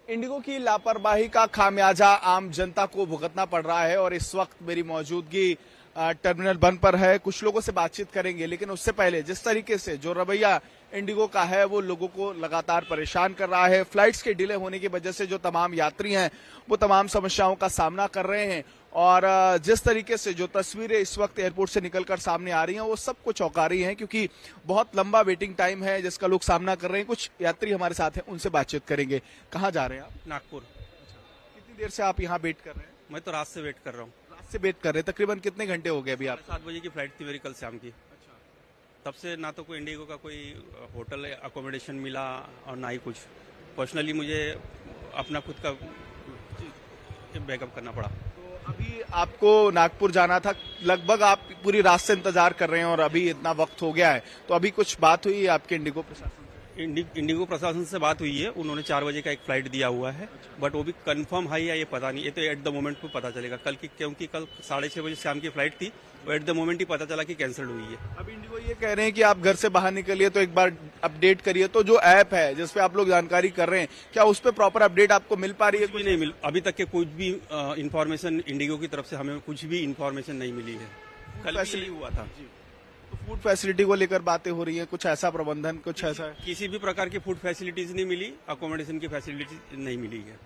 Indigo की लापरवाही का खामियाजा आम जनता को भुगतना पड़ रहा है और इस वक्त मेरी मौजूदगी टर्मिनल 1 पर है। कुछ लोगों से बातचीत करेंगे, लेकिन उससे पहले जिस तरीके से जो रवैया इंडिगो का है वो लोगों को लगातार परेशान कर रहा है। फ्लाइट्स के डिले होने की वजह से जो तमाम यात्री हैं वो तमाम समस्याओं का सामना कर रहे हैं और जिस तरीके से जो तस्वीरें इस वक्त एयरपोर्ट से निकलकर सामने आ रही हैं वो सबको चौंका रही हैं, क्योंकि बहुत लंबा वेटिंग टाइम है जिसका लोग सामना कर रहे हैं। कुछ यात्री हमारे साथ हैं, उनसे बातचीत करेंगे। कहाँ जा रहे हैं आप? नागपुर। कितनी देर से आप यहाँ वेट कर रहे हैं? मैं तो रात से वेट कर रहा हूँ। रात से वेट कर रहे हैं? तकरीबन कितने घंटे हो गए अभी आप? 7 बजे की फ्लाइट थी मेरी कल शाम की। तब से ना तो कोई इंडिगो का कोई होटल अकोमोडेशन मिला और ना ही कुछ। पर्सनली मुझे अपना खुद का बैकअप करना पड़ा। तो अभी आपको नागपुर जाना था, लगभग आप पूरी रात से इंतजार कर रहे हैं और अभी इतना वक्त हो गया है, तो अभी कुछ बात हुई आपके इंडिगो प्रशासन से? इंडिगो प्रशासन से बात हुई है, उन्होंने 4 बजे का एक फ्लाइट दिया हुआ है। बट वो भी कंफर्म है या ये पता नहीं, ये तो एट द मोमेंट पे पता चलेगा कल की, क्योंकि कल 6:30 बजे शाम की फ्लाइट थी, वो एट द मोमेंट ही पता चला कि कैंसिल हुई है। अब इंडिगो ये कह रहे हैं कि आप घर से बाहर निकलिए तो एक बार अपडेट करिए। तो जो ऐप है जिसपे आप लोग जानकारी कर रहे हैं, क्या उस पर प्रॉपर अपडेट आपको मिल पा रही है? कुछ भी नहीं मिल, अभी तक के कुछ भी इंफॉर्मेशन इंडिगो की तरफ से हमें कुछ भी इंफॉर्मेशन नहीं मिली है। कल भी यही हुआ था। तो फूड फैसिलिटी को लेकर बातें हो रही है, कुछ ऐसा प्रबंधन, कुछ ऐसा है? किसी भी प्रकार की फूड फैसिलिटीज नहीं मिली, अकोमोडेशन की फैसिलिटीज नहीं मिली है।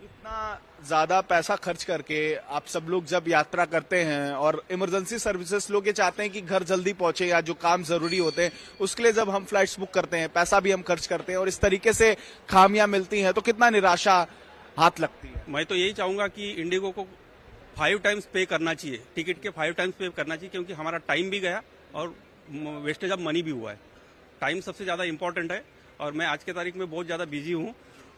इतना ज्यादा पैसा खर्च करके आप सब लोग जब यात्रा करते हैं और इमरजेंसी सर्विसेज लोग ये चाहते हैं कि घर जल्दी पहुंचे या जो काम जरूरी होते हैं उसके लिए जब हम फ्लाइट्स बुक करते हैं, पैसा भी हम खर्च करते हैं और इस तरीके से खामियां मिलती हैं तो कितना निराशा हाथ लगती है। मैं तो यही चाहूंगा कि इंडिगो को 5 टाइम्स पे करना चाहिए, टिकट के 5 टाइम्स पे करना चाहिए, क्योंकि हमारा टाइम भी गया और वेस्टेज ऑफ मनी भी हुआ है। टाइम सबसे ज्यादा इंपॉर्टेंट है और मैं आज के तारीख में बहुत ज्यादा बिजी हूँ।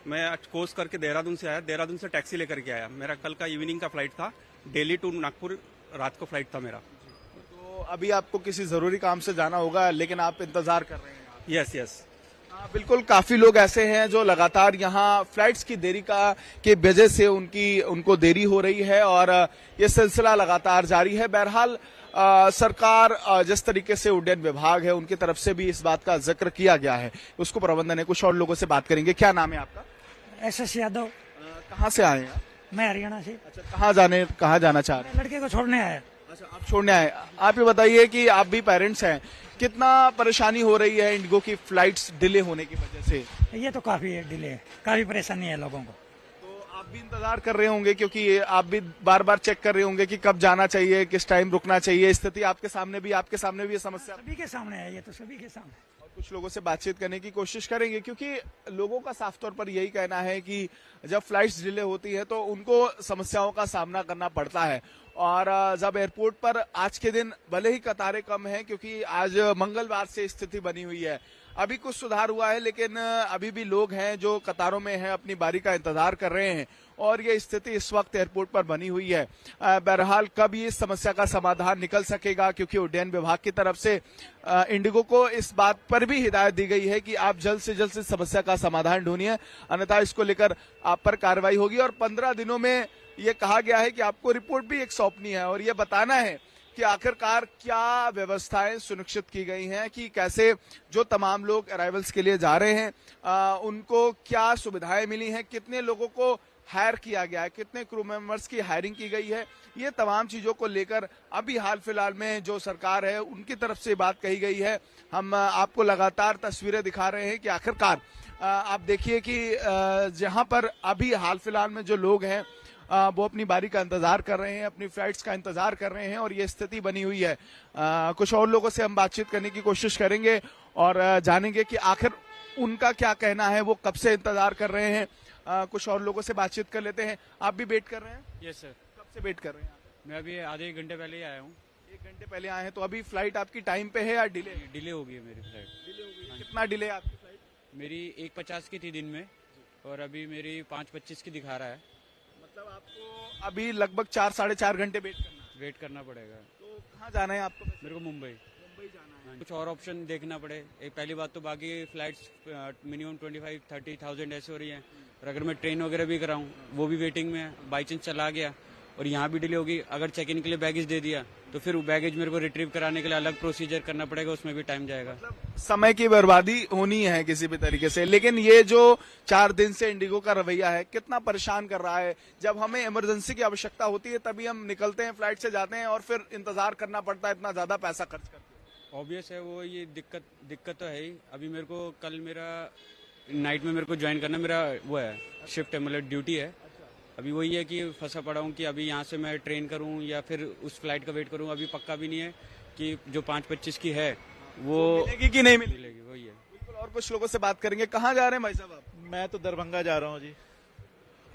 मैं आज कोर्स करके देहरादून से आया, देहरादून से टैक्सी लेकर के आया। मेरा कल का इवनिंग का फ्लाइट था, दिल्ली टू नागपुर रात को फ्लाइट था मेरा। तो अभी आपको किसी जरूरी काम से जाना होगा, लेकिन आप इंतजार कर रहे हैं? Yes yes. बिल्कुल, काफी लोग ऐसे हैं जो लगातार यहाँ फ्लाइट्स की देरी के वजह से उनको देरी हो रही है और ये सिलसिला लगातार जारी है। बहरहाल सरकार जिस तरीके से उड्डयन विभाग है उनकी तरफ से भी इस बात का जिक्र किया गया है, उसको प्रबंधन है। कुछ और लोगों से बात करेंगे। क्या नाम है आपका? SS यादव। कहाँ से आए हैं? मैं हरियाणा से। अच्छा, कहाँ जाना चाह रहे हैं? लड़के को छोड़ने आया। अच्छा, आप छोड़ने आए। आप ये बताइए कि आप भी पेरेंट्स हैं, कितना परेशानी हो रही है इंडिगो की फ्लाइट्स डिले होने की वजह से? ये तो काफी डिले है, काफी परेशानी है लोगों को। तो आप भी इंतजार कर रहे होंगे, क्योंकि आप भी बार बार चेक कर रहे होंगे कि कब जाना चाहिए, किस टाइम रुकना चाहिए। स्थिति आपके सामने भी ये समस्या सभी के सामने है, ये तो सभी के सामने। और कुछ लोगों से बातचीत करने की कोशिश करेंगे, क्योंकि लोगों का साफ तौर पर यही कहना है कि जब फ्लाइट्स डिले होती है तो उनको समस्याओं का सामना करना पड़ता है। और जब एयरपोर्ट पर आज के दिन भले ही कतारें कम हैं, क्योंकि आज मंगलवार से स्थिति बनी हुई है, अभी कुछ सुधार हुआ है, लेकिन अभी भी लोग हैं जो कतारों में हैं, अपनी बारी का इंतजार कर रहे हैं और ये स्थिति इस वक्त एयरपोर्ट पर बनी हुई है। बहरहाल कब ये समस्या का समाधान निकल सकेगा, क्योंकि उड्डयन विभाग की तरफ से इंडिगो को इस बात पर भी हिदायत दी गई है कि आप जल्द से जल्द इस समस्या का समाधान ढूंढिए, अन्यथा इसको लेकर आप पर कार्रवाई होगी। और 15 दिनों में ये कहा गया है कि आपको रिपोर्ट भी एक सौंपनी है और ये बताना है कि आखिरकार क्या व्यवस्थाएं सुनिश्चित की गई हैं, कि कैसे जो तमाम लोग अराइवल्स के लिए जा रहे हैं उनको क्या सुविधाएं मिली हैं, कितने लोगों को हायर किया गया है, कितने क्रू मेंबर्स की हायरिंग की गई है। ये तमाम चीजों को लेकर अभी हाल फिलहाल में जो सरकार है उनकी तरफ से बात कही गई है। हम आपको लगातार तस्वीरें दिखा रहे हैं कि आखिरकार आप देखिए कि जहां पर अभी हाल फिलहाल में जो लोग हैं वो अपनी बारी का इंतजार कर रहे हैं, अपनी फ्लाइट्स का इंतजार कर रहे हैं और ये स्थिति बनी हुई है। कुछ और लोगों से हम बातचीत करने की कोशिश करेंगे और जानेंगे कि आखिर उनका क्या कहना है, वो कब से इंतजार कर रहे हैं। कुछ और लोगों से बातचीत कर लेते हैं। आप भी वेट कर रहे हैं? Yes sir. कब से वेट कर रहे हैं? मैं अभी आधे 1 घंटे पहले ही आया हूँ। 1 घंटे पहले आए हैं। तो अभी फ्लाइट आपकी टाइम पे है या डिले? डिले हो गई है मेरी फ्लाइट। डिले हो गई है। कितना डिले है आपकी फ्लाइट? मेरी 1:50 की थी दिन में और अभी मेरी 5:25 की दिखा रहा है। मतलब आपको अभी लगभग 4 साढ़े 4 घंटे वेट करना पड़ेगा। तो कहाँ जाना है आपको? मेरे को मुंबई जाना है। कुछ और ऑप्शन देखना पड़े। एक पहली बात तो बाकी फ्लाइट्स मिनिमम 25-30 थाउजेंड ऐसे हो रही हैं और अगर मैं ट्रेन वगैरह भी कराऊँ वो भी वेटिंग में है। बाई चांस चला गया और यहाँ भी डिले होगी। अगर चेक इन के लिए बैगेज दे दिया तो फिर वो बैगेज मेरे को रिट्रीव कराने के लिए अलग प्रोसीजर करना पड़ेगा, उसमें भी टाइम जाएगा। समय की बर्बादी होनी है किसी भी तरीके से। लेकिन ये जो 4 दिन से इंडिगो का रवैया है कितना परेशान कर रहा है। जब हमें इमरजेंसी की आवश्यकता होती है तभी हम निकलते हैं, फ्लाइट से जाते हैं और फिर इंतजार करना पड़ता है, इतना ज्यादा पैसा खर्च करके। ऑब्वियस है वो, ये दिक्कत तो है ही। अभी मेरे को कल मेरा नाइट में मेरे को ज्वाइन करना, मेरा वो है शिफ्ट है, मतलब ड्यूटी है। अभी वही है कि फंसा पड़ा हूँ कि अभी यहाँ से मैं ट्रेन करूँ या फिर उस फ्लाइट का वेट करूँ। अभी पक्का भी नहीं है कि जो 5:25 की है वो मिलेगी कि नहीं मिलेगी, वही है। बिल्कुल। और कुछ लोगों से बात करेंगे। कहाँ जा रहे हैं भाई साहब आप? मैं तो दरभंगा जा रहा हूँ जी।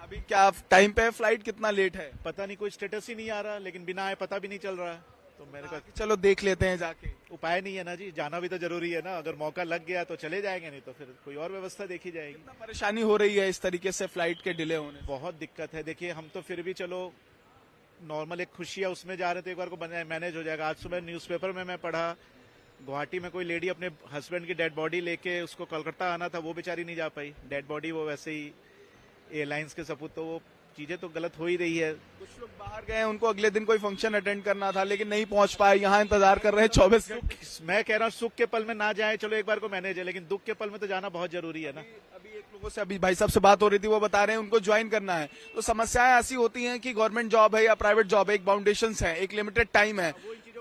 अभी क्या टाइम पे है फ्लाइट? कितना लेट है? पता नहीं, कोई स्टेटस ही नहीं आ रहा, लेकिन बिना आए पता भी नहीं चल रहा है। तो मैंने कहा चलो देख लेते हैं जाके। उपाय नहीं है ना जी, जाना भी तो जरूरी है ना। अगर मौका लग गया तो चले जाएंगे, नहीं तो फिर कोई और व्यवस्था देखी जाएगी। कितना परेशानी हो रही है इस तरीके से फ्लाइट के डिले होने से? बहुत दिक्कत है। देखिए, हम तो फिर भी चलो नॉर्मल एक खुशी है उसमें जा रहे थे, एक बार को मैनेज हो जाएगा। आज सुबह न्यूज़पेपर में मैं पढ़ा, गुवाहाटी में कोई लेडी अपने हस्बैंड की डेड बॉडी लेके उसको कोलकाता आना था, वो बेचारी नहीं जा पाई। डेड बॉडी वो वैसे ही एयरलाइंस के सपूत, तो वो चीजें तो गलत हो ही रही है। कुछ लोग बाहर गए, उनको अगले दिन कोई फंक्शन अटेंड करना था लेकिन नहीं पहुंच पाए, यहाँ इंतजार कर रहे हैं 24 घंटे। मैं कह रहा हूँ सुख के पल में ना जाए, चलो एक बार को मैनेज है, लेकिन दुख के पल में तो जाना बहुत जरूरी है ना। अभी एक लोगों से अभी भाई साहब से बात हो रही थी, वो बता रहे हैं उनको ज्वाइन करना है। तो समस्याएं ऐसी होती हैं कि गवर्नमेंट जॉब है या प्राइवेट जॉब है, एक बाउंडेशन है, एक लिमिटेड टाइम है,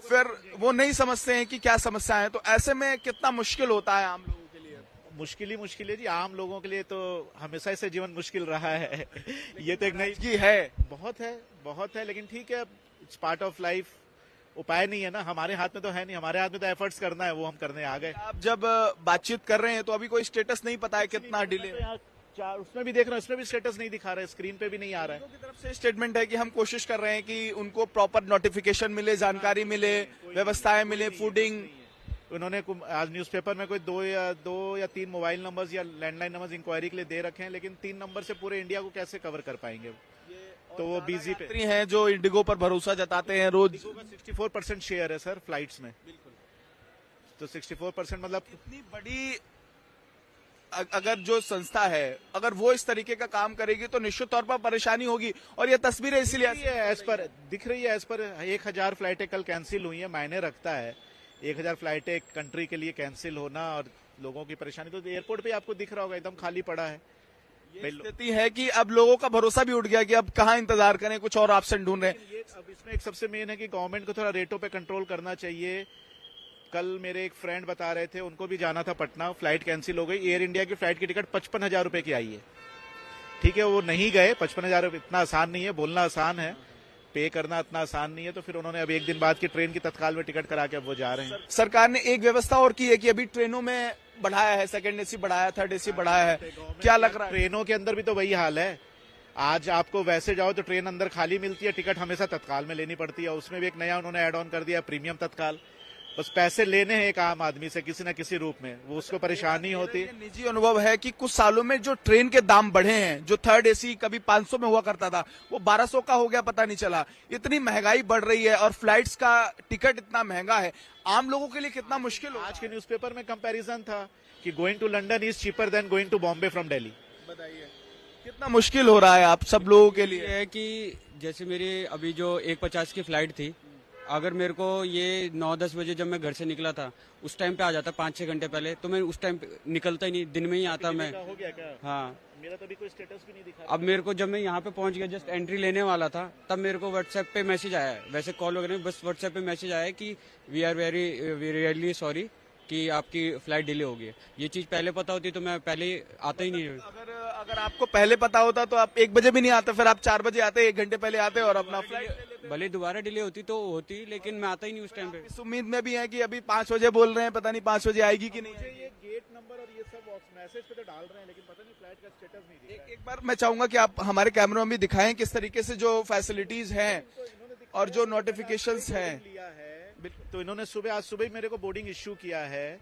फिर वो नहीं समझते हैं कि क्या समस्या है। तो ऐसे में कितना मुश्किल होता है आम लोगों के लिए? मुश्किल है जी, आम लोगों के लिए तो हमेशा से जीवन मुश्किल रहा है। ये तो एक नई की है, बहुत है, लेकिन ठीक है, इट्स पार्ट ऑफ लाइफ। उपाय नहीं है ना, हमारे हाथ में तो है नहीं। हमारे हाथ में तो एफर्ट्स करना है, वो हम करने आ गए। आप जब बातचीत कर रहे हैं तो अभी कोई स्टेटस नहीं पता है कितना डिले? तो यहाँ उसमें भी देख रहा हूँ, इसमें भी स्टेटस नहीं दिखा रहा है, स्क्रीन पे भी नहीं आ रहा है। की तरफ से स्टेटमेंट है कि हम कोशिश कर रहे हैं कि उनको प्रॉपर नोटिफिकेशन मिले, जानकारी मिले, व्यवस्थाएं मिले, फूडिंग। उन्होंने आज न्यूज़पेपर में कोई दो या तीन मोबाइल नंबर्स या लैंडलाइन नंबर्स इंक्वायरी के लिए दे रखे हैं, लेकिन 3 नंबर से पूरे इंडिया को कैसे कवर कर पाएंगे? तो वो बिजी पे हैं जो इंडिगो पर भरोसा जताते हैं रोज। 64% शेयर है सर फ्लाइट्स में। तो 64% मतलब इतनी बड़ी अगर जो संस्था है, अगर वो इस तरीके का काम करेगी तो निश्चित तौर पर परेशानी होगी। और ये तस्वीरें इसीलिए एज पर दिख रही है, एज पर 1000 फ्लाइटें कल कैंसिल हुई है, मायने रखता है। 1000 फ्लाइटें एक कंट्री के लिए कैंसिल होना और लोगों की परेशानी, तो एयरपोर्ट पे आपको दिख रहा होगा एकदम खाली पड़ा है। स्थिति है कि अब लोगों का भरोसा भी उठ गया कि अब कहाँ इंतजार करें, कुछ और ऑप्शन ढूंढ रहे हैं। अब इसमें एक सबसे मेन है कि गवर्नमेंट को थोड़ा रेटों पे कंट्रोल करना चाहिए। कल मेरे एक फ्रेंड बता रहे थे, उनको भी जाना था पटना, फ्लाइट कैंसिल हो गई। एयर इंडिया की फ्लाइट की टिकट 55,000 रुपए की आई है। ठीक है, वो नहीं गए। 55,000 इतना आसान नहीं है, बोलना आसान है, पे करना इतना आसान नहीं है। तो फिर उन्होंने अब एक दिन बाद की ट्रेन की तत्काल में टिकट करा के अब वो जा रहे हैं। सरकार ने एक व्यवस्था और की है कि अभी ट्रेनों में बढ़ाया है, सेकंड एसी बढ़ाया, थर्ड एसी बढ़ाया है। क्या लग रहा है? ट्रेनों के अंदर भी तो वही हाल है। आज आपको वैसे जाओ तो ट्रेन अंदर खाली मिलती है, टिकट हमेशा तत्काल में लेनी पड़ती है। उसमें भी एक नया उन्होंने ऐड ऑन कर दिया, प्रीमियम तत्काल। बस पैसे लेने हैं एक आम आदमी से किसी न किसी रूप में, वो उसको परेशानी होती है। निजी अनुभव है कि कुछ सालों में जो ट्रेन के दाम बढ़े हैं, जो थर्ड एसी कभी 500 में हुआ करता था वो 1200 का हो गया, पता नहीं चला। इतनी महंगाई बढ़ रही है और फ्लाइट्स का टिकट इतना महंगा है, आम लोगों के लिए कितना मुश्किल हो। आज के न्यूज़पेपर में कंपैरिजन था कि going to London is cheaper than going to Bombay from Delhi. बताइए कितना मुश्किल हो रहा है आप सब लोगों के लिए? ये है कि जैसे मेरी अभी जो 1:50 की फ्लाइट थी, अगर मेरे को ये 9-10 बजे जब मैं घर से निकला था उस टाइम पे आ जाता 5-6 घंटे पहले, तो मैं उस टाइम पे निकलता ही नहीं, दिन में ही आता मैं। हो गया क्या? हाँ, मेरा तो अभी कोई स्टेटस भी नहीं दिखा। अब मेरे को जब मैं यहाँ पे पहुंच गया, जस्ट एंट्री लेने वाला था, तब मेरे को व्हाट्सएप पे मैसेज आया है, वैसे कॉल वगैरह नहीं, बस व्हाट्सएप पे मैसेज आया है कि we are very really sorry कि आपकी फ्लाइट डिले हो गई है। ये चीज पहले पता होती तो मैं पहले आता ही नहीं। अगर आपको पहले पता होता तो आप 1 बजे भी नहीं आते, फिर आप 4 बजे आते, 1 घंटे पहले आते और अपना फ्लाइट। भले दोबारा डिले होती तो होती, लेकिन मैं आता ही नहीं उस टाइम पे। इस उम्मीद में भी है कि अभी 5 बजे बोल रहे हैं, पता नहीं 5 बजे आएगी कि नहीं। ये गेट नंबर और ये सब मैसेज पे तो डाल रहे हैं, लेकिन पता नहीं फ्लाइट का स्टेटस नहीं दिख रहा है। एक बार मैं चाहूंगा कि आप हमारे कैमरे में भी दिखाएं किस तरीके से जो फैसिलिटीज हैं और जो नोटिफिकेशंस हैं। लिया है तो इन्होंने आज सुबह ही मेरे को बोर्डिंग इश्यू किया है,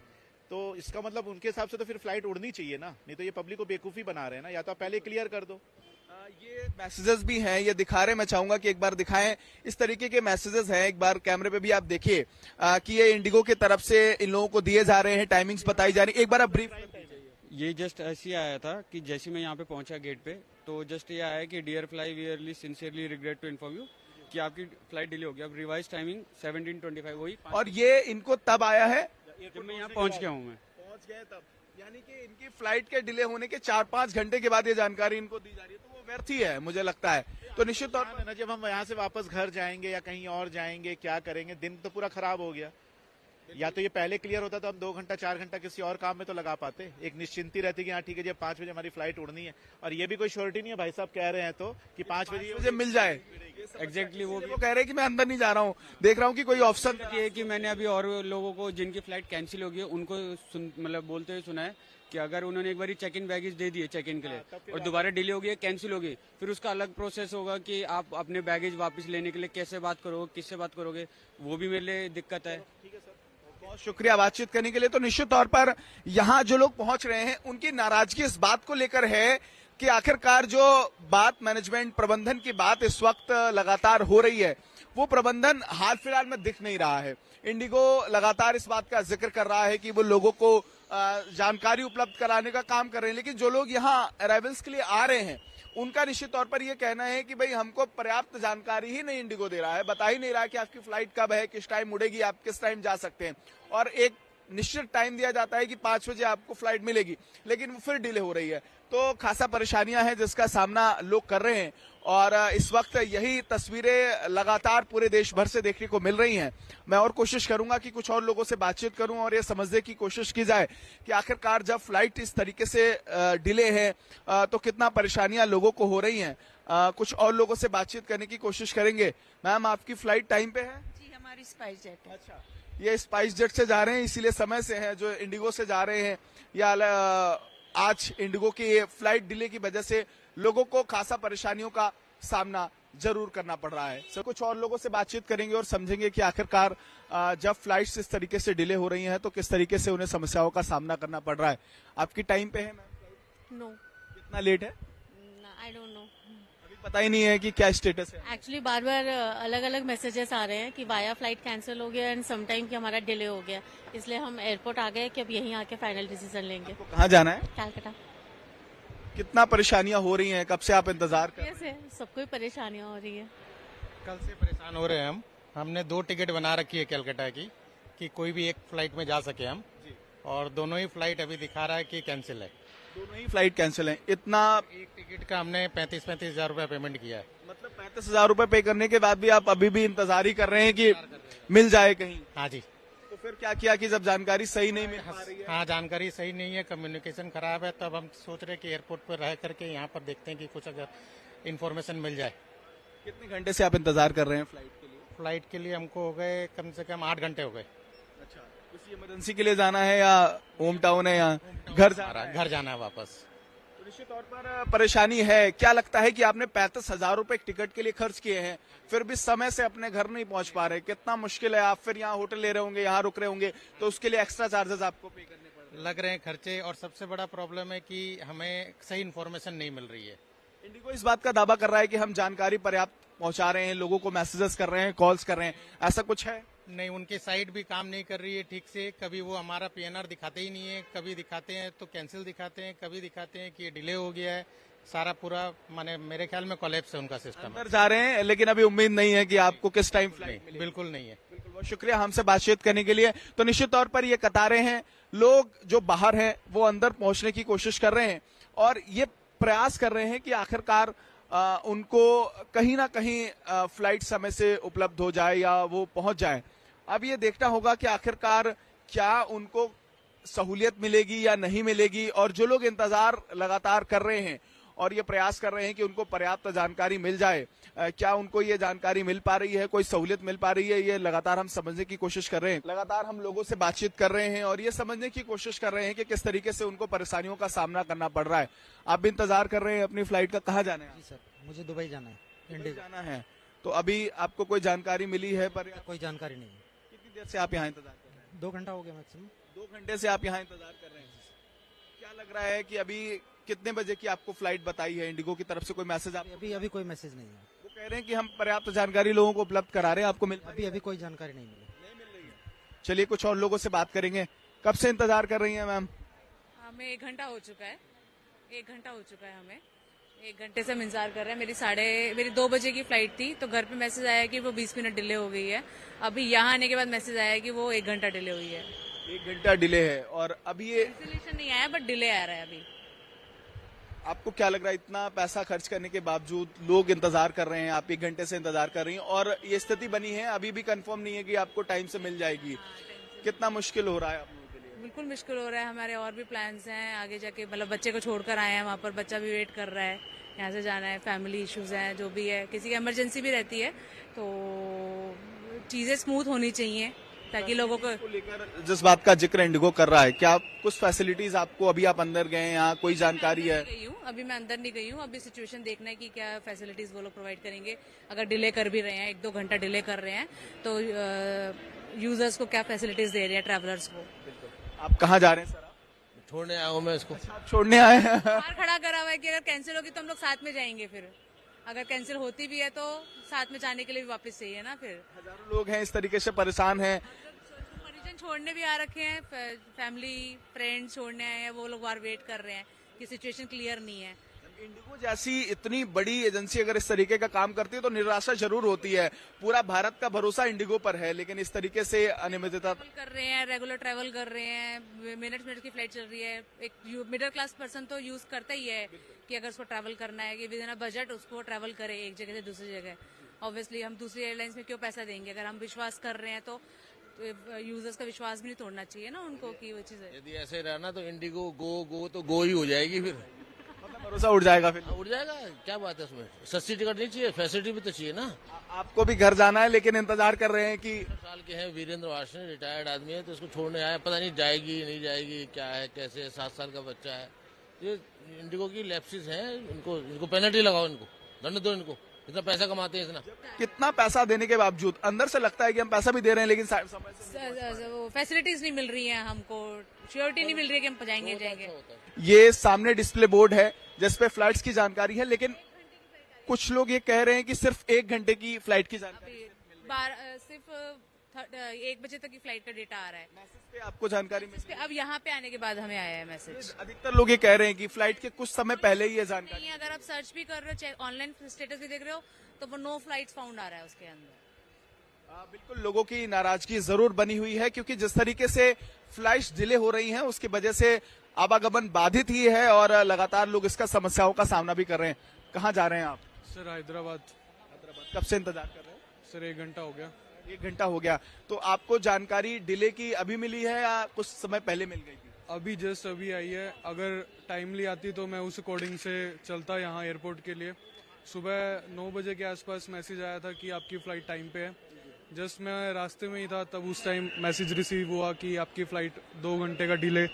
तो इसका मतलब उनके हिसाब से तो फिर फ्लाइट उड़नी चाहिए ना, नहीं तो ये पब्लिक को बेवकूफी बना रहे हैं ना। या तो आप पहले क्लियर कर दो। ये मैसेजेस भी हैं, ये दिखा रहे हैं, मैं चाहूंगा कि एक बार दिखाएं। इस तरीके के मैसेजेस हैं, एक बार कैमरे पे भी आप देखिए कि ये इंडिगो की तरफ से इन लोगों को दिए जा रहे हैं, टाइमिंग्स बताई जा रही है। एक बार आप ब्रीफ। ये जस्ट ऐसे ही आया था कि जैसे मैं यहाँ पे पहुंचा गेट पे, तो जस्ट ये आया कि dear fly we really sincerely regret to inform you कि आपकी फ्लाइट डिले हो गई। अब रिवाइज टाइमिंग 17:25 वही और ये इनको तब आया है जब मैं यहाँ पहुंच गया हूँ मैं। पहुंच गए तब, यानी कि इनकी फ्लाइट के डिले होने के 4-5 घंटे के बाद ये जानकारी इनको दी जा रही है, तो वो व्यर्थ ही है मुझे लगता है। तो निश्चित तौर पर ना जब हम यहाँ से वापस घर जाएंगे या कहीं और जाएंगे क्या करेंगे, दिन तो पूरा खराब हो गया। या तो ये पहले क्लियर होता तो हम 2 घंटा 4 घंटा किसी और काम में तो लगा पाते, एक निश्चिंती रहती कि हाँ ठीक है जी 5 बजे हमारी फ्लाइट उड़नी है। और ये भी कोई श्योरिटी नहीं है, भाई साहब कह रहे हैं तो कि 5 बजे मिल जाए। एग्जैक्टली वो वो कह रहे हैं कि मैं अंदर नहीं जा रहा हूँ, देख रहा हूँ कि कोई ऑप्शन ये है कि मैंने अभी और लोगों को जिनकी फ्लाइट कैंसिल हो गई है उनको मतलब बोलते हुए सुना है कि अगर उन्होंने एक बार चेक इन बैगेज दे दिए चेक इन के लिए और दोबारा डिले हो गई कैंसिल हो गई, फिर उसका अलग प्रोसेस होगा कि आप अपने बैगेज वापस लेने के लिए कैसे बात करोगे, किससे बात करोगे, वो भी मेरे लिए दिक्कत है। बहुत शुक्रिया बातचीत करने के लिए। तो निश्चित तौर पर यहाँ जो लोग पहुंच रहे हैं उनकी नाराजगी इस बात को लेकर है कि आखिरकार जो बात मैनेजमेंट प्रबंधन की बात इस वक्त लगातार हो रही है वो प्रबंधन हाल फिलहाल में दिख नहीं रहा है। इंडिगो लगातार इस बात का जिक्र कर रहा है कि वो लोगों को जानकारी उपलब्ध कराने का काम कर रहे हैं, लेकिन जो लोग यहाँ अराइवल्स के लिए आ रहे हैं उनका निश्चित तौर पर यह कहना है कि भाई हमको पर्याप्त जानकारी ही नहीं इंडिगो दे रहा है, बता ही नहीं रहा कि आपकी फ्लाइट कब है, किस टाइम उड़ेगी, आप किस टाइम जा सकते हैं। और एक निश्चित टाइम दिया जाता है कि 5 बजे आपको फ्लाइट मिलेगी, लेकिन वो फिर डिले हो रही है। तो खासा परेशानियां हैं जिसका सामना लोग कर रहे हैं और इस वक्त यही तस्वीरें लगातार पूरे देश भर से देखने को मिल रही हैं। मैं और कोशिश करूंगा कि कुछ और लोगों से बातचीत करूं और ये समझने की कोशिश की जाए कि आखिरकार जब फ्लाइट इस तरीके से डिले है तो कितना परेशानियां लोगों को हो रही हैं। कुछ और लोगों से बातचीत करने की कोशिश करेंगे। मैम, आपकी फ्लाइट टाइम पे है? जी, हमारी स्पाइस जेट है। अच्छा, ये स्पाइस जेट से जा रहे हैं इसीलिए समय से हैं, जो इंडिगो से जा रहे हैं, या आज इंडिगो की फ्लाइट डिले की वजह से लोगों को खासा परेशानियों का सामना जरूर करना पड़ रहा है। सर, कुछ और लोगों से बातचीत करेंगे और समझेंगे कि आखिरकार जब फ्लाइट्स इस तरीके से डिले हो रही हैं तो किस तरीके से उन्हें समस्याओं का सामना करना पड़ रहा है। आपकी टाइम पे है मैम? नो, कितना लेट है? I don't know. अभी पता ही नहीं है कि क्या स्टेटस है। एक्चुअली बार बार अलग अलग मैसेजेस आ रहे हैं कि वाया फ्लाइट कैंसिल हो गया एंड सम टाइम कि हमारा डिले हो गया, इसलिए हम एयरपोर्ट आ गए कि अब यहीं आके फाइनल डिसीजन लेंगे। तो कहाँ जाना है? कैलकाटा। कितना परेशानियां हो रही हैं, कब से आप इंतजार कर? कैसे सबको ही परेशानियां हो रही है। कल से परेशान हो रहे हैं हम। हमने 2 टिकट बना रखी है कलकत्ता की कि कोई भी एक फ्लाइट में जा सके हम, और दोनों ही फ्लाइट अभी दिखा रहा है कि कैंसिल है। दोनों ही फ्लाइट कैंसिल है। इतना एक टिकट का हमने 35 हजार रुपया पेमेंट किया है। मतलब 35,000 रुपए पे करने के बाद भी आप अभी भी इंतजार ही कर रहे हैं कि मिल जाए कहीं? हाँ जी। तो फिर क्या किया कि जब जानकारी सही नहीं मिल पा रही है? हाँ, जानकारी सही नहीं है, कम्युनिकेशन खराब है, तब हम सोच रहे हैं कि एयरपोर्ट पर रह करके यहाँ पर देखते हैं कि कुछ अगर इन्फॉर्मेशन मिल जाए। कितने घंटे से आप इंतजार कर रहे हैं फ्लाइट के लिए? फ्लाइट के लिए हमको हो गए कम से कम 8 घंटे हो गए। अच्छा, किसी इमरजेंसी के लिए जाना है या होम टाउन है या घर जाना है? घर जाना है वापस। तो निश्चित तौर पर परेशानी है। क्या लगता है कि आपने 35,000 रुपए टिकट के लिए खर्च किए हैं, फिर भी समय से अपने घर नहीं पहुंच पा रहे, कितना मुश्किल है। आप फिर यहाँ होटल ले रहे होंगे, यहाँ रुक रहे होंगे, तो उसके लिए एक्स्ट्रा चार्जेस आपको पे करने पड़ रहे हैं। लग रहे हैं खर्चे, और सबसे बड़ा प्रॉब्लम है कि हमें सही इन्फॉर्मेशन नहीं मिल रही है। इंडिगो इस बात का दावा कर रहा है कि हम जानकारी पर्याप्त पहुंचा रहे हैं, लोगों को मैसेजेस कर रहे हैं, कॉल्स कर रहे हैं, ऐसा कुछ है? नहीं, उनकी साइट भी काम नहीं कर रही है ठीक से। कभी वो हमारा PNR दिखाते ही नहीं है, कभी दिखाते हैं तो कैंसिल दिखाते हैं, कभी दिखाते हैं कि ये डिले हो गया है। सारा पूरा माने मेरे ख्याल में कोलैप्स है उनका सिस्टम। अंदर जा रहे हैं लेकिन अभी उम्मीद नहीं है कि आपको किस टाइम फ्लाइट मिलेगी। बिल्कुल नहीं है। बिल्कुल, बहुत शुक्रिया हमसे बातचीत करने के लिए। तो निश्चित तौर पर ये कतारें हैं, लोग जो बाहर हैं वो अंदर पहुंचने की कोशिश कर रहे हैं और ये प्रयास कर रहे हैं कि आखिरकार उनको कहीं ना कहीं फ्लाइट समय से उपलब्ध हो जाए या वो पहुंच जाए। अब ये देखना होगा कि आखिरकार क्या उनको सहूलियत मिलेगी या नहीं मिलेगी। और जो लोग इंतजार लगातार कर रहे हैं और ये प्रयास कर रहे हैं कि उनको पर्याप्त जानकारी मिल जाए, क्या उनको ये जानकारी मिल पा रही है, कोई सहूलियत मिल पा रही है, ये लगातार हम समझने की कोशिश कर रहे हैं। लगातार हम लोगों से बातचीत कर रहे हैं और ये समझने की कोशिश कर रहे हैं कि किस तरीके से उनको परेशानियों का सामना करना पड़ रहा है। आप भी इंतजार कर रहे हैं अपनी फ्लाइट का? कहाँ जाना है? जी सर, मुझे दुबई जाना है। दुबई जाना है। तो अभी आपको कोई जानकारी मिली है? पर कोई जानकारी नहीं है। कितनी देर से आप यहाँ इंतजार कर रहे हैं? 2 घंटा हो गया मैक्सिमम। 2 घंटे से आप यहाँ इंतजार कर रहे हैं। क्या लग रहा है कि अभी कितने बजे की आपको फ्लाइट बताई है इंडिगो की तरफ से? कोई मैसेज आप? अभी कोई मैसेज नहीं है। वो कह रहे हैं कि हम पर्याप्त जानकारी लोगों को उपलब्ध करा रहे हैं, आपको मिल अभी कोई जानकारी नहीं मिली। चलिए कुछ और लोगों से बात करेंगे। कब से इंतजार कर रही हैं मैम? हमें 1 घंटा हो चुका है। 1 घंटा हो चुका है हमें। 1 घंटे से हम इंतजार कर रहे हैं। मेरी 2 बजे की फ्लाइट थी, तो घर पे मैसेज आया कि वो 20 मिनट डिले हो गई है। अभी यहाँ आने के बाद मैसेज आया कि वो 1 घंटा डिले हुई है। 1 घंटा डिले है और अभी ये कैंसिलेशन नहीं आया, बट डिले आ रहा है अभी। आपको क्या लग रहा है, इतना पैसा खर्च करने के बावजूद लोग इंतजार कर रहे हैं, आप 1 घंटे से इंतजार कर रही हैं और ये स्थिति बनी है, अभी भी कंफर्म नहीं है कि आपको टाइम से मिल जाएगी। कितना मुश्किल हो रहा है आप लोगों के लिए? बिल्कुल मुश्किल हो रहा है। हमारे और भी प्लान्स हैं आगे जाके, मतलब बच्चे को छोड़कर आए हैं वहाँ पर, बच्चा भी वेट कर रहा है, यहाँ से जाना है, फैमिली इश्यूज हैं, जो भी है, किसी की इमरजेंसी भी रहती है, तो चीजें स्मूथ होनी चाहिए ताकि लोगों को लेकर जिस बात का जिक्र इंडिगो कर रहा है, क्या कुछ फैसिलिटीज आपको, अभी आप अंदर गए हैं, यहाँ कोई जानकारी है? अभी मैं अंदर नहीं गई हूँ, अभी सिचुएशन देखना है कि क्या फैसिलिटीज वो लोग प्रोवाइड करेंगे। अगर डिले कर भी रहे हैं, 1-2 घंटा डिले कर रहे हैं, तो यूजर्स को क्या फैसिलिटीज दे रहे हैं, ट्रैवलर्स को। आप कहाँ जा रहे हैं सर? छोड़ने आया हूँ मैं इसको। आप छोड़ने आए हैं? बाहर खड़ा करा हुआ है कि अगर कैंसिल होगी तो हम लोग साथ में जाएंगे, फिर अगर कैंसिल होती भी है तो साथ में जाने के लिए भी वापस चाहिए ना। फिर हजारों लोग हैं इस तरीके से परेशान हैं। परिजन छोड़ने भी आ रखे हैं, फैमिली फ्रेंड्स छोड़ने आए हैं, वो लोग बाहर वेट कर रहे हैं कि सिचुएशन क्लियर नहीं है। इंडिगो जैसी इतनी बड़ी एजेंसी अगर इस तरीके का काम करती है तो निराशा जरूर होती है। पूरा भारत का भरोसा इंडिगो पर है, लेकिन इस तरीके से अनियमितता कर रहे हैं, रेगुलर ट्रैवल कर रहे हैं, मिनट की फ्लाइट चल रही है। एक मिडिल क्लास पर्सन तो यूज करता ही है कि अगर उसको ट्रैवल करना है कि विद इन अ बजट उसको ट्रैवल करे एक जगह से दूसरी जगह। ऑब्वियसली हम दूसरी एयरलाइंस में क्यों पैसा देंगे? अगर हम विश्वास कर रहे हैं तो यूजर्स का विश्वास भी नहीं तोड़ना चाहिए ना उनको कि वो चीज है। यदि ऐसे रहना तो इंडिगो गो तो गो ही हो जाएगी, फिर भरोसा उड़ जाएगा। फिर उड़ जाएगा, क्या बात है उसमें? सस्ती टिकट नहीं चाहिए, फैसिलिटी भी तो चाहिए ना। आपको भी घर जाना है, लेकिन इंतजार कर रहे हैं कि 15 साल के हैं वीरेंद्र वासने, रिटायर्ड आदमी है, तो इसको छोड़ने आया, पता नहीं जाएगी नहीं जाएगी, क्या है कैसे, 7 साल का बच्चा है। ये इंडिगो की लैप्सेस हैं, इनको पेनल्टी लगाओ, इनको दंड दो, इनको इतना पैसा कमाते हैं। इतना कितना पैसा देने के बावजूद अंदर से लगता है कि हम पैसा भी दे रहे हैं, लेकिन फैसिलिटीज नहीं मिल रही हैं, हमको श्योरिटी नहीं मिल रही है कि हम जाएंगे। ये सामने डिस्प्ले बोर्ड है जिसपे फ्लाइट्स की जानकारी है, लेकिन कुछ लोग ये कह रहे हैं कि सिर्फ 1 घंटे की फ्लाइट की जानकारी सिर्फ 1 बजे तक की फ्लाइट का डेटा आ रहा है। मैसेज पे आपको जानकारी मिली? अब यहाँ पे आने के बाद हमें आया है मैसेज। अधिकतर लोग ये कह रहे हैं कि फ्लाइट के कुछ समय पहले ही ये जानकारी नहीं, अगर आप सर्च भी कर रहे हो, ऑनलाइन स्टेटस भी देख रहे हो, तो वो नो फ्लाइट फाउंड आ रहा है उसके अंदर। बिल्कुल लोगों की नाराजगी जरूर बनी हुई है, क्योंकि जिस तरीके से फ्लाइट्स डिले हो रही हैं उसकी वजह से आवागमन बाधित ही है और लगातार लोग इसका समस्याओं का सामना भी कर रहे हैं। कहाँ जा रहे हैं आप? सर हैदराबाद। कब से इंतजार कर रहे हैं? सर 1 घंटा हो गया। 1 घंटा हो गया। तो आपको जानकारी डिले की अभी मिली है या कुछ समय पहले मिल गई थी? अभी जस्ट अभी आई है। अगर टाइमली आती तो मैं उस अकॉर्डिंग से चलता यहाँ एयरपोर्ट के लिए। सुबह 9 बजे के आसपास मैसेज आया था कि आपकी फ्लाइट टाइम पे है। जस्ट मैं रास्ते में ही था, तब उस टाइम मैसेज रिसीव हुआ कि आपकी फ्लाइट 2 घंटे का डिले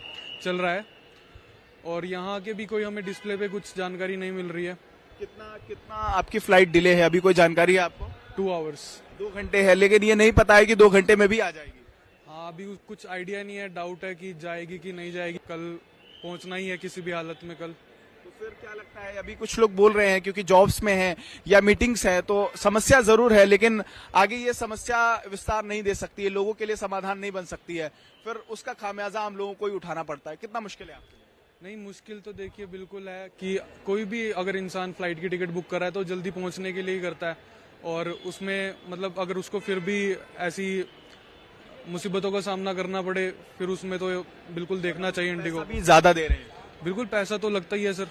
चल रहा है। और यहाँ के भी कोई हमें डिस्प्ले पे कुछ जानकारी नहीं मिल रही है। कितना आपकी फ्लाइट डिले है, अभी कोई जानकारी है आपको? 2 आवर्स। 2 घंटे है, लेकिन ये नहीं पता है कि 2 घंटे में भी आ जाएगी। हाँ, अभी कुछ आइडिया नहीं है, डाउट है कि जाएगी कि नहीं जाएगी। कल पहुंचना ही है किसी भी हालत में कल। तो फिर क्या लगता है, अभी कुछ लोग बोल रहे हैं क्योंकि जॉब्स में हैं या मीटिंग्स हैं, तो समस्या जरूर है, लेकिन आगे ये समस्या विस्तार नहीं दे सकती है, लोगों के लिए समाधान नहीं बन सकती है, फिर उसका खामियाजा हम लोगों को ही उठाना पड़ता है। कितना मुश्किल है आपके लिए? नहीं, मुश्किल तो देखिए बिल्कुल है कि कोई भी अगर इंसान फ्लाइट की टिकट बुक कर रहा है तो जल्दी पहुंचने के लिए ही करता है, और उसमें मतलब अगर उसको फिर भी ऐसी मुसीबतों का सामना करना पड़े, फिर उसमें तो बिल्कुल देखना चाहिए इंडिगो। अभी ज्यादा दे रहे हैं। बिल्कुल, पैसा तो लगता ही है सर।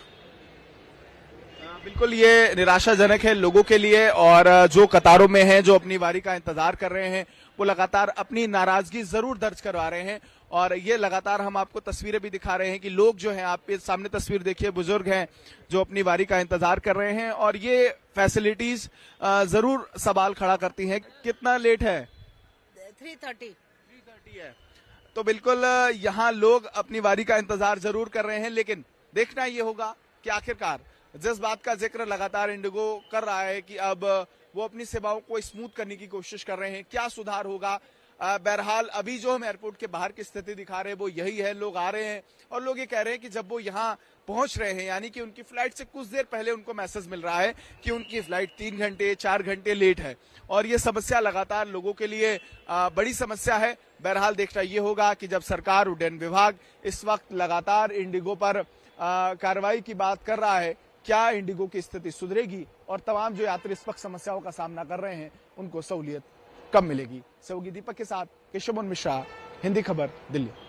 बिल्कुल ये निराशाजनक है लोगों के लिए, और जो कतारों में हैं, जो अपनी बारी का इंतजार कर रहे हैं, वो लगातार अपनी नाराजगी जरूर दर्ज करवा रहे हैं। और ये लगातार हम आपको तस्वीरें भी दिखा रहे हैं कि लोग जो हैं, आप ये सामने तस्वीर देखिए, बुजुर्ग हैं जो अपनी बारी का इंतजार कर रहे हैं, और ये फैसिलिटीज जरूर सवाल खड़ा करती हैं। कितना लेट है? 3:30 है। तो बिल्कुल यहाँ लोग अपनी बारी का इंतजार जरूर कर रहे हैं, लेकिन देखना ये होगा कि आखिरकार जिस बात का जिक्र लगातार इंडिगो कर रहा है कि अब वो अपनी सेवाओं को स्मूथ करने की कोशिश कर रहे हैं, क्या सुधार होगा। बहरहाल अभी जो हम एयरपोर्ट के बाहर की स्थिति दिखा रहे हैं वो यही है। लोग आ रहे हैं और लोग ये कह रहे हैं कि जब वो यहाँ पहुंच रहे हैं, यानी कि उनकी फ्लाइट से कुछ देर पहले उनको मैसेज मिल रहा है कि उनकी फ्लाइट 3 घंटे 4 घंटे लेट है, और ये समस्या लगातार लोगों के लिए बड़ी समस्या है। बहरहाल देखना ये होगा कि जब सरकार, उड्डयन विभाग इस वक्त लगातार इंडिगो पर कार्रवाई की बात कर रहा है, क्या इंडिगो की स्थिति सुधरेगी और तमाम जो यात्री इस वक्त समस्याओं का सामना कर रहे हैं उनको सहूलियत कब मिलेगी। सहयोगी दीपक के साथ केशव मिश्रा, हिंदी खबर, दिल्ली।